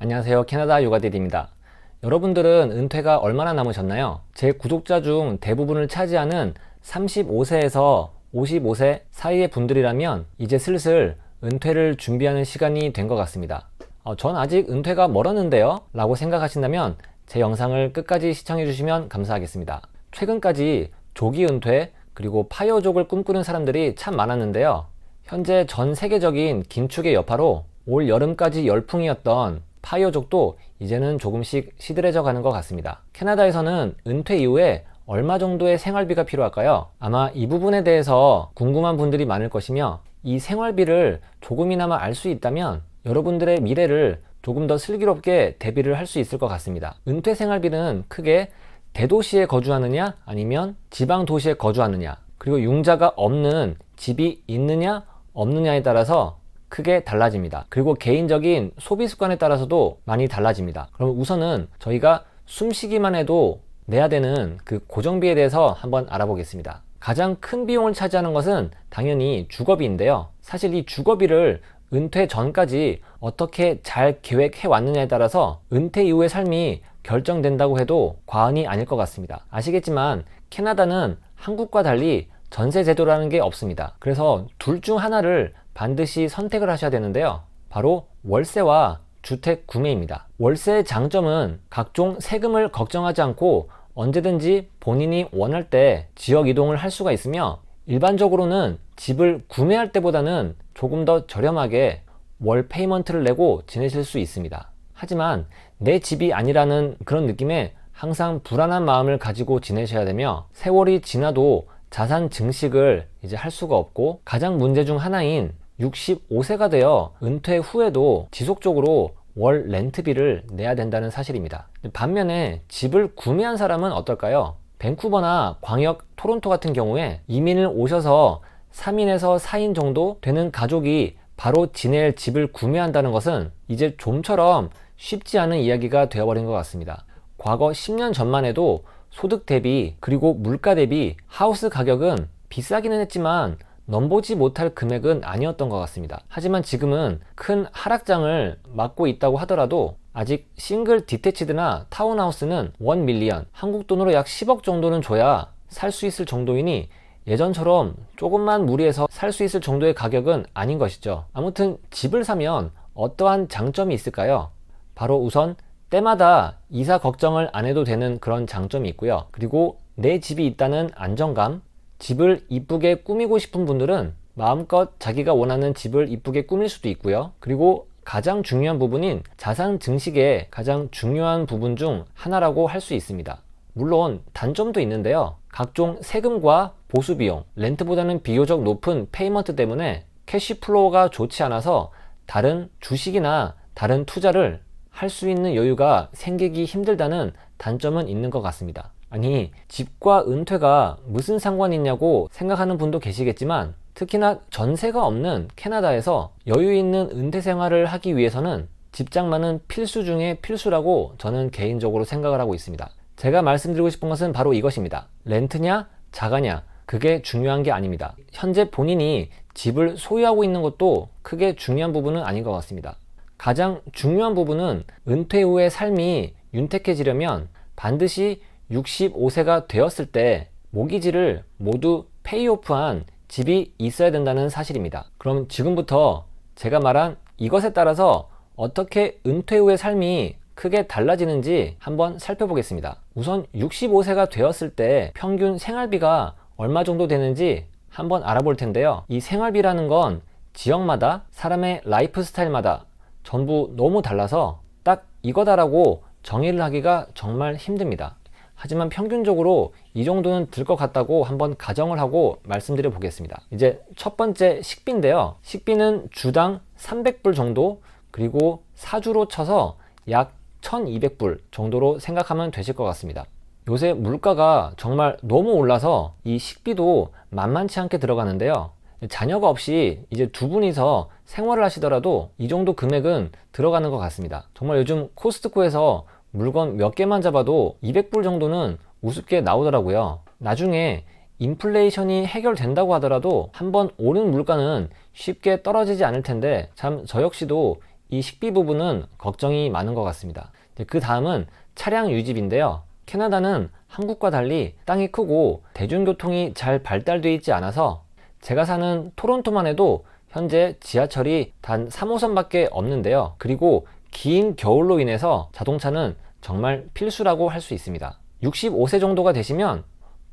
안녕하세요. 캐나다 요가데디입니다. 여러분들은 은퇴가 얼마나 남으셨나요? 제 구독자 중 대부분을 차지하는 35세에서 55세 사이의 분들이라면 이제 슬슬 은퇴를 준비하는 시간이 된 것 같습니다. 전 아직 은퇴가 멀었는데요 라고 생각하신다면 제 영상을 끝까지 시청해 주시면 감사하겠습니다. 최근까지 조기 은퇴 그리고 파이어족을 꿈꾸는 사람들이 참 많았는데요, 현재 전 세계적인 긴축의 여파로 올 여름까지 열풍이었던 파이어족도 이제는 조금씩 시들해져 가는 것 같습니다. 캐나다에서는 은퇴 이후에 얼마 정도의 생활비가 필요할까요? 아마 이 부분에 대해서 궁금한 분들이 많을 것이며, 이 생활비를 조금이나마 알 수 있다면 여러분들의 미래를 조금 더 슬기롭게 대비를 할 수 있을 것 같습니다. 은퇴 생활비는 크게 대도시에 거주하느냐 아니면 지방 도시에 거주하느냐, 그리고 융자가 없는 집이 있느냐 없느냐에 따라서 크게 달라집니다. 그리고 개인적인 소비 습관에 따라서도 많이 달라집니다. 그럼 우선은 저희가 숨쉬기만 해도 내야 되는 그 고정비에 대해서 한번 알아보겠습니다. 가장 큰 비용을 차지하는 것은 당연히 주거비인데요, 사실 이 주거비를 은퇴 전까지 어떻게 잘 계획해 왔느냐에 따라서 은퇴 이후의 삶이 결정된다고 해도 과언이 아닐 것 같습니다. 아시겠지만 캐나다는 한국과 달리 전세 제도라는 게 없습니다. 그래서 둘 중 하나를 반드시 선택을 하셔야 되는데요, 바로 월세와 주택 구매입니다. 월세의 장점은 각종 세금을 걱정하지 않고 언제든지 본인이 원할 때 지역 이동을 할 수가 있으며, 일반적으로는 집을 구매할 때보다는 조금 더 저렴하게 월 페이먼트를 내고 지내실 수 있습니다. 하지만 내 집이 아니라는 그런 느낌에 항상 불안한 마음을 가지고 지내셔야 되며, 세월이 지나도 자산 증식을 이제 할 수가 없고, 가장 문제 중 하나인 65세가 되어 은퇴 후에도 지속적으로 월 렌트비를 내야 된다는 사실입니다. 반면에 집을 구매한 사람은 어떨까요? 밴쿠버나 광역 토론토 같은 경우에 이민을 오셔서 3인에서 4인 정도 되는 가족이 바로 지낼 집을 구매한다는 것은 이제 좀처럼 쉽지 않은 이야기가 되어버린 것 같습니다. 과거 10년 전만 해도 소득 대비 그리고 물가 대비 하우스 가격은 비싸기는 했지만 넘보지 못할 금액은 아니었던 것 같습니다. 하지만 지금은 큰 하락장을 맞고 있다고 하더라도 아직 싱글 디태치드나 타운하우스는 1 밀리언, 한국 돈으로 약 10억 정도는 줘야 살 수 있을 정도이니 예전처럼 조금만 무리해서 살 수 있을 정도의 가격은 아닌 것이죠. 아무튼 집을 사면 어떠한 장점이 있을까요? 바로 우선 때마다 이사 걱정을 안 해도 되는 그런 장점이 있고요. 그리고 내 집이 있다는 안정감, 집을 이쁘게 꾸미고 싶은 분들은 마음껏 자기가 원하는 집을 이쁘게 꾸밀 수도 있고요. 그리고 가장 중요한 부분인 자산 증식의 가장 중요한 부분 중 하나라고 할 수 있습니다. 물론 단점도 있는데요, 각종 세금과 보수비용, 렌트보다는 비교적 높은 페이먼트 때문에 캐시플로우가 좋지 않아서 다른 주식이나 다른 투자를 할 수 있는 여유가 생기기 힘들다는 단점은 있는 것 같습니다. 아니, 집과 은퇴가 무슨 상관이 있냐고 생각하는 분도 계시겠지만, 특히나 전세가 없는 캐나다에서 여유 있는 은퇴 생활을 하기 위해서는 집장만은 필수 중에 필수라고 저는 개인적으로 생각을 하고 있습니다. 제가 말씀드리고 싶은 것은 바로 이것입니다. 렌트냐 자가냐, 그게 중요한 게 아닙니다. 현재 본인이 집을 소유하고 있는 것도 크게 중요한 부분은 아닌 것 같습니다. 가장 중요한 부분은 은퇴 후의 삶이 윤택해지려면 반드시 65세가 되었을 때 모기지를 모두 페이오프한 집이 있어야 된다는 사실입니다. 그럼 지금부터 제가 말한 이것에 따라서 어떻게 은퇴 후의 삶이 크게 달라지는지 한번 살펴보겠습니다. 우선 65세가 되었을 때 평균 생활비가 얼마 정도 되는지 한번 알아볼 텐데요, 이 생활비라는 건 지역마다 사람의 라이프 스타일마다 전부 너무 달라서 딱 이거다라고 정의를 하기가 정말 힘듭니다. 하지만 평균적으로 이 정도는 들 것 같다고 한번 가정을 하고 말씀드려 보겠습니다. 이제 첫 번째 식비인데요, 식비는 주당 300불 정도, 그리고 사주로 쳐서 약 1200불 정도로 생각하면 되실 것 같습니다. 요새 물가가 정말 너무 올라서 이 식비도 만만치 않게 들어가는데요, 자녀가 없이 이제 두 분이서 생활을 하시더라도 이 정도 금액은 들어가는 것 같습니다. 정말 요즘 코스트코에서 물건 몇 개만 잡아도 200불 정도는 우습게 나오더라고요. 나중에 인플레이션이 해결된다고 하더라도 한번 오른 물가는 쉽게 떨어지지 않을 텐데, 참 저 역시도 이 식비 부분은 걱정이 많은 것 같습니다. 그 다음은 차량 유지비인데요. 캐나다는 한국과 달리 땅이 크고 대중교통이 잘 발달되어 있지 않아서 제가 사는 토론토만 해도 현재 지하철이 단 3호선밖에 없는데요. 그리고 긴 겨울로 인해서 자동차는 정말 필수라고 할 수 있습니다. 65세 정도가 되시면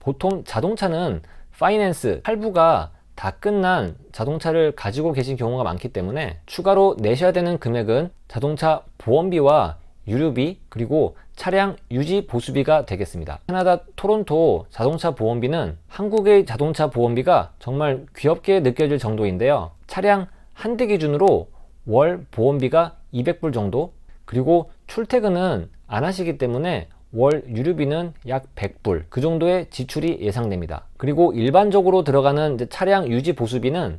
보통 자동차는 파이낸스, 할부가 다 끝난 자동차를 가지고 계신 경우가 많기 때문에 추가로 내셔야 되는 금액은 자동차 보험비와 유류비 그리고 차량 유지 보수비가 되겠습니다. 캐나다 토론토 자동차 보험비는 한국의 자동차 보험비가 정말 귀엽게 느껴질 정도인데요. 차량 한 대 기준으로 월 보험비가 200불 정도, 그리고 출퇴근은 안 하시기 때문에 월 유류비는 약 100불 그 정도의 지출이 예상됩니다. 그리고 일반적으로 들어가는 차량 유지 보수비는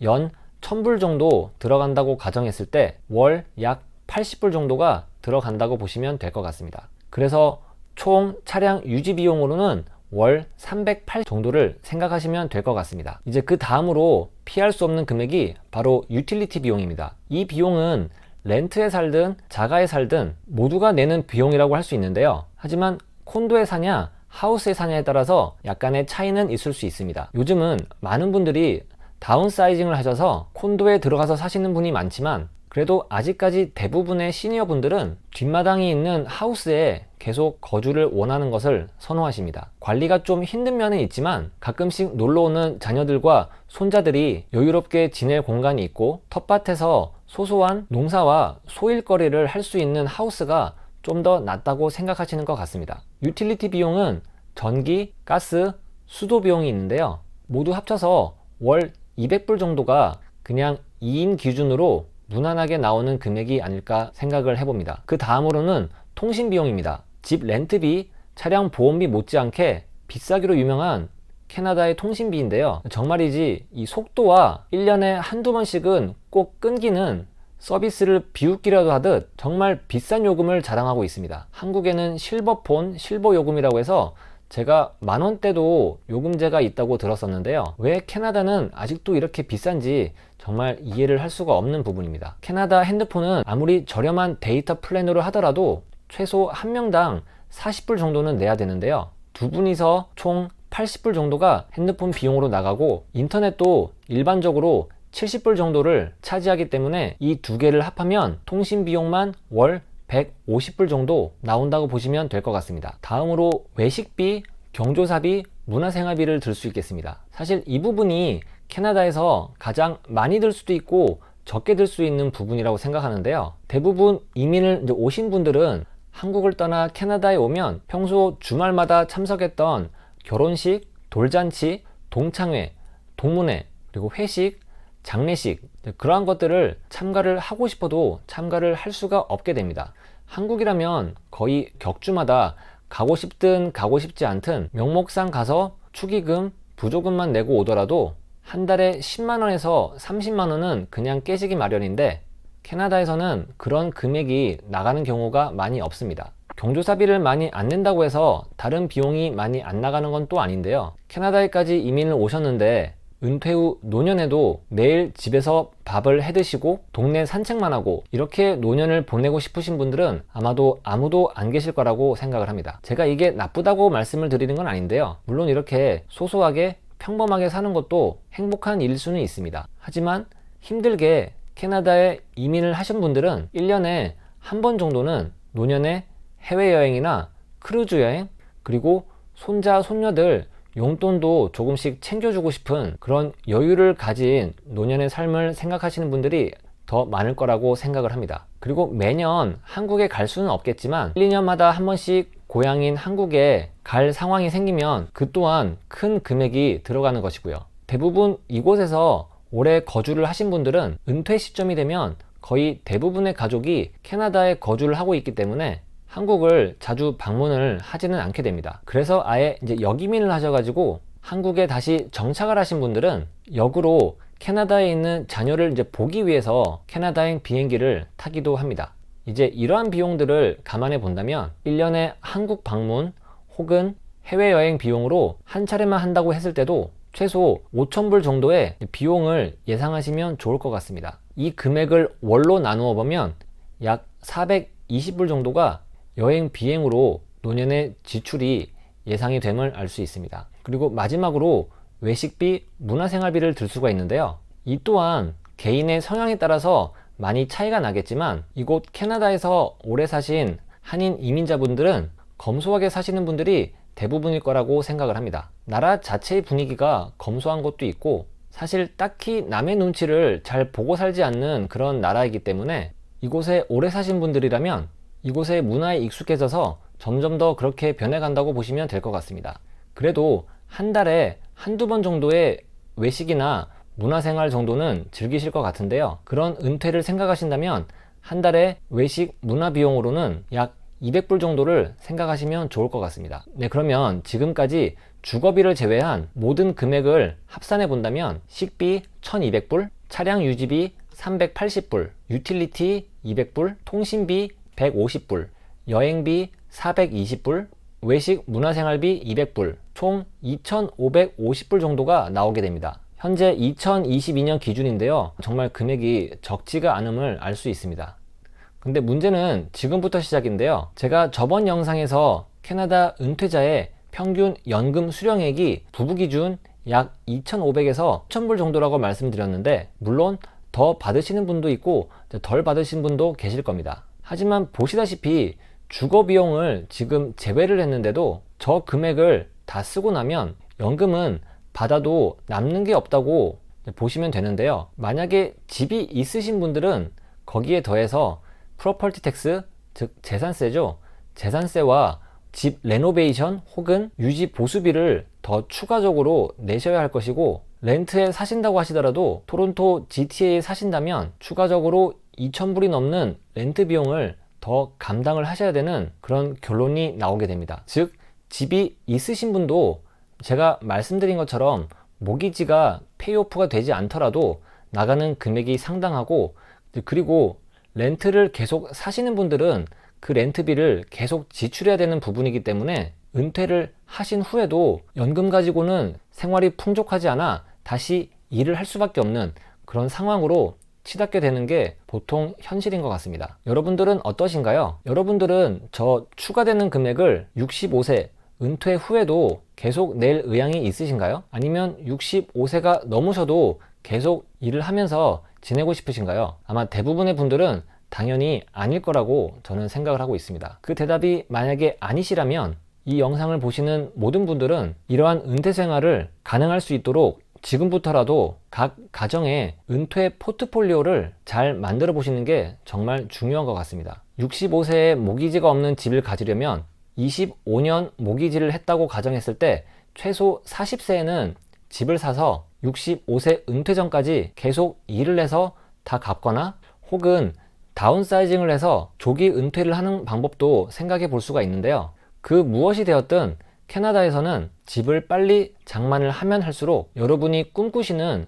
연 1000불 정도 들어간다고 가정했을 때 월 약 80불 정도가 들어간다고 보시면 될 것 같습니다. 그래서 총 차량 유지 비용으로는 월 308 정도를 생각하시면 될 것 같습니다. 이제 그 다음으로 피할 수 없는 금액이 바로 유틸리티 비용입니다. 이 비용은 렌트에 살든 자가에 살든 모두가 내는 비용이라고 할 수 있는데요. 하지만 콘도에 사냐 하우스에 사냐에 따라서 약간의 차이는 있을 수 있습니다. 요즘은 많은 분들이 다운사이징을 하셔서 콘도에 들어가서 사시는 분이 많지만 그래도 아직까지 대부분의 시니어 분들은 뒷마당이 있는 하우스에 계속 거주를 원하는 것을 선호하십니다. 관리가 좀 힘든 면은 있지만 가끔씩 놀러오는 자녀들과 손자들이 여유롭게 지낼 공간이 있고 텃밭에서 소소한 농사와 소일거리를 할 수 있는 하우스가 좀 더 낫다고 생각하시는 것 같습니다. 유틸리티 비용은 전기, 가스, 수도 비용이 있는데요. 모두 합쳐서 월 200불 정도가 그냥 2인 기준으로 무난하게 나오는 금액이 아닐까 생각을 해봅니다. 그 다음으로는 통신 비용입니다. 집 렌트비, 차량 보험비 못지않게 비싸기로 유명한 캐나다의 통신비인데요. 정말이지 이 속도와 1년에 한두 번씩은 꼭 끊기는 서비스를 비웃기라도 하듯 정말 비싼 요금을 자랑하고 있습니다. 한국에는 실버폰, 실버요금이라고 해서 제가 만원대도 요금제가 있다고 들었었는데요. 왜 캐나다는 아직도 이렇게 비싼지 정말 이해를 할 수가 없는 부분입니다. 캐나다 핸드폰은 아무리 저렴한 데이터 플랜으로 하더라도 최소 한 명당 40불 정도는 내야 되는데요. 두 분이서 총 80불 정도가 핸드폰 비용으로 나가고 인터넷도 일반적으로 70불 정도를 차지하기 때문에 이 두 개를 합하면 통신 비용만 월 150불 정도 나온다고 보시면 될 것 같습니다. 다음으로 외식비, 경조사비, 문화생활비를 들 수 있겠습니다. 사실 이 부분이 캐나다에서 가장 많이 들 수도 있고 적게 들 수 있는 부분이라고 생각하는데요. 대부분 이민을 오신 분들은 한국을 떠나 캐나다에 오면 평소 주말마다 참석했던 결혼식, 돌잔치, 동창회, 동문회, 그리고 회식, 장례식, 그러한 것들을 참가를 하고 싶어도 참가를 할 수가 없게 됩니다. 한국이라면 거의 격주마다 가고 싶든 가고 싶지 않든 명목상 가서 축의금, 부조금만 내고 오더라도 한 달에 10만원에서 30만원은 그냥 깨지기 마련인데 캐나다에서는 그런 금액이 나가는 경우가 많이 없습니다. 경조사비를 많이 안 낸다고 해서 다른 비용이 많이 안 나가는 건 또 아닌데요. 캐나다에까지 이민을 오셨는데 은퇴 후 노년에도 매일 집에서 밥을 해 드시고 동네 산책만 하고 이렇게 노년을 보내고 싶으신 분들은 아마도 아무도 안 계실 거라고 생각을 합니다. 제가 이게 나쁘다고 말씀을 드리는 건 아닌데요. 물론 이렇게 소소하게 평범하게 사는 것도 행복한 일일 수는 있습니다. 하지만 힘들게 캐나다에 이민을 하신 분들은 1년에 한 번 정도는 노년에 해외여행이나 크루즈 여행, 그리고 손자, 손녀들 용돈도 조금씩 챙겨주고 싶은 그런 여유를 가진 노년의 삶을 생각하시는 분들이 더 많을 거라고 생각을 합니다. 그리고 매년 한국에 갈 수는 없겠지만 1, 2년마다 한 번씩 고향인 한국에 갈 상황이 생기면 그 또한 큰 금액이 들어가는 것이고요. 대부분 이곳에서 오래 거주를 하신 분들은 은퇴 시점이 되면 거의 대부분의 가족이 캐나다에 거주를 하고 있기 때문에 한국을 자주 방문을 하지는 않게 됩니다. 그래서 아예 이제 역이민을 하셔가지고 한국에 다시 정착을 하신 분들은 역으로 캐나다에 있는 자녀를 이제 보기 위해서 캐나다행 비행기를 타기도 합니다. 이제 이러한 비용들을 감안해 본다면 1년에 한국 방문 혹은 해외여행 비용으로 한 차례만 한다고 했을 때도 최소 5,000불 정도의 비용을 예상하시면 좋을 것 같습니다. 이 금액을 월로 나누어 보면 약 420불 정도가 여행 비행으로 노년의 지출이 예상이 됨을 알 수 있습니다. 그리고 마지막으로 외식비, 문화생활비를 들 수가 있는데요. 이 또한 개인의 성향에 따라서 많이 차이가 나겠지만 이곳 캐나다에서 오래 사신 한인 이민자분들은 검소하게 사시는 분들이 대부분일 거라고 생각을 합니다. 나라 자체의 분위기가 검소한 것도 있고 사실 딱히 남의 눈치를 잘 보고 살지 않는 그런 나라이기 때문에 이곳에 오래 사신 분들이라면 이곳의 문화에 익숙해져서 점점 더 그렇게 변해간다고 보시면 될 것 같습니다. 그래도 한 달에 한두 번 정도의 외식이나 문화생활 정도는 즐기실 것 같은데요. 그런 은퇴를 생각하신다면 한 달에 외식 문화 비용으로는 약 200불 정도를 생각하시면 좋을 것 같습니다. 네, 그러면 지금까지 주거비를 제외한 모든 금액을 합산해 본다면 식비 1200불, 차량 유지비 380불, 유틸리티 200불, 통신비 150불, 여행비 420불, 외식 문화생활비 200불, 총 2550불 정도가 나오게 됩니다. 현재 2022년 기준인데요. 정말 금액이 적지가 않음을 알 수 있습니다. 근데 문제는 지금부터 시작인데요. 제가 저번 영상에서 캐나다 은퇴자의 평균 연금 수령액이 부부 기준 약 2,500에서 1,000불 정도라고 말씀드렸는데 물론 더 받으시는 분도 있고 덜 받으신 분도 계실 겁니다. 하지만 보시다시피 주거 비용을 지금 제외를 했는데도 저 금액을 다 쓰고 나면 연금은 받아도 남는 게 없다고 보시면 되는데요. 만약에 집이 있으신 분들은 거기에 더해서 프로퍼티 텍스, 즉 재산세죠. 재산세와 집 레노베이션 혹은 유지 보수비를 더 추가적으로 내셔야 할 것이고 렌트에 사신다고 하시더라도 토론토 GTA에 사신다면 추가적으로 2,000불이 넘는 렌트 비용을 더 감당을 하셔야 되는 그런 결론이 나오게 됩니다. 즉 집이 있으신 분도 제가 말씀드린 것처럼 모기지가 페이오프가 되지 않더라도 나가는 금액이 상당하고 그리고 렌트를 계속 사시는 분들은 그 렌트비를 계속 지출해야 되는 부분이기 때문에 은퇴를 하신 후에도 연금 가지고는 생활이 풍족하지 않아 다시 일을 할 수밖에 없는 그런 상황으로 치닫게 되는 게 보통 현실인 것 같습니다. 여러분들은 어떠신가요? 여러분들은 저 추가되는 금액을 65세 은퇴 후에도 계속 낼 의향이 있으신가요? 아니면 65세가 넘으셔도 계속 일을 하면서 지내고 싶으신가요? 아마 대부분의 분들은 당연히 아닐 거라고 저는 생각을 하고 있습니다. 그 대답이 만약에 아니시라면 이 영상을 보시는 모든 분들은 이러한 은퇴 생활을 가능할 수 있도록 지금부터라도 각 가정의 은퇴 포트폴리오를 잘 만들어 보시는 게 정말 중요한 것 같습니다. 65세에 모기지가 없는 집을 가지려면 25년 모기지를 했다고 가정했을 때 최소 40세에는 집을 사서 65세 은퇴 전까지 계속 일을 해서 다 갚거나 혹은 다운사이징을 해서 조기 은퇴를 하는 방법도 생각해 볼 수가 있는데요. 그 무엇이 되었든 캐나다에서는 집을 빨리 장만을 하면 할수록 여러분이 꿈꾸시는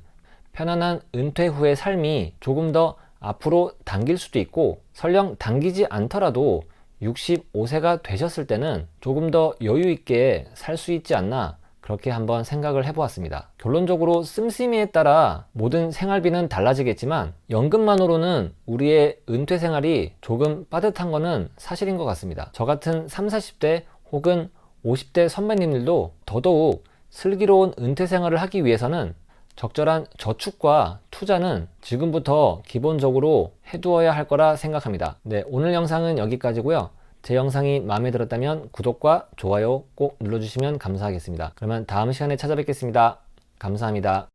편안한 은퇴 후의 삶이 조금 더 앞으로 당길 수도 있고 설령 당기지 않더라도 65세가 되셨을 때는 조금 더 여유 있게 살 수 있지 않나 그렇게 한번 생각을 해보았습니다. 결론적으로 씀씀이에 따라 모든 생활비는 달라지겠지만 연금만으로는 우리의 은퇴 생활이 조금 빠듯한 거는 사실인 것 같습니다. 저 같은 30, 40대 혹은 50대 선배님들도 더더욱 슬기로운 은퇴 생활을 하기 위해서는 적절한 저축과 투자는 지금부터 기본적으로 해두어야 할 거라 생각합니다. 네, 오늘 영상은 여기까지고요. 제 영상이 마음에 들었다면 구독과 좋아요 꼭 눌러주시면 감사하겠습니다. 그러면 다음 시간에 찾아뵙겠습니다. 감사합니다.